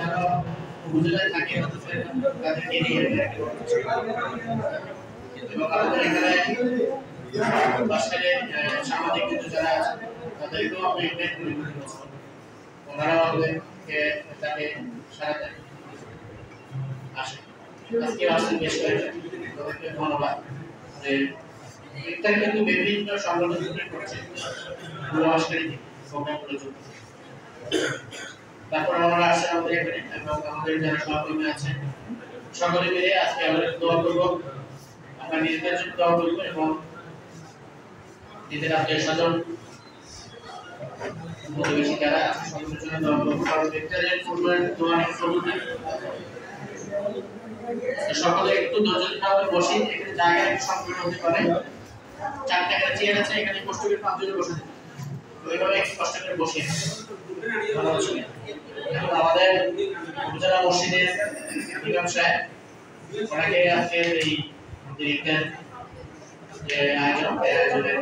যারা উপজেলায় থাকে তাদেরকে নিয়ে এবং আমাদের এখানে বাসের সামাজিক কিন্তু যারা আছে তাদেরকেও আমরা ইনভাইট করি ওনারাও আমাদেরকে তাকে সারা দেয় আসে আজকে আসেন বেশ কয়েকজন তাদেরকে ধন্যবাদ যে এটা কিন্তু বিভিন্ন সংগঠন থেকে করছে পুরস্কারী প্রোগ্রামগুলো চলছে তারপর আমরা আসছে আমাদের এখানে এবং আমাদের যারা সহকর্মী আছেন সকলে মিলে আজকে আমরা দোয়া করব আমরা নিজেদের জন্য দোয়া করব এবং নিজের আত্মীয় স্বজন প্রতিবেশী যারা আছে সকলের জন্য দোয়া করব কারণ দেখতে ফুটবলের দোয়া অনেক সবুজ সকলে একটু ধৈর্যভাবে বসি এখানে জায়গা একটু সংকীর্ণ হতে পারে চারটা করে চেয়ার আছে এখানে কষ্ট করে পাঁচজনে বসে থাকবে ওইভাবে একটু কষ্ট করে বসে ভালো হচ্ছে আমাদের উপজেলা মসজিদের ইমাম সাহেব ওনাকে আজকে এই আমাদের যে আয়োজনের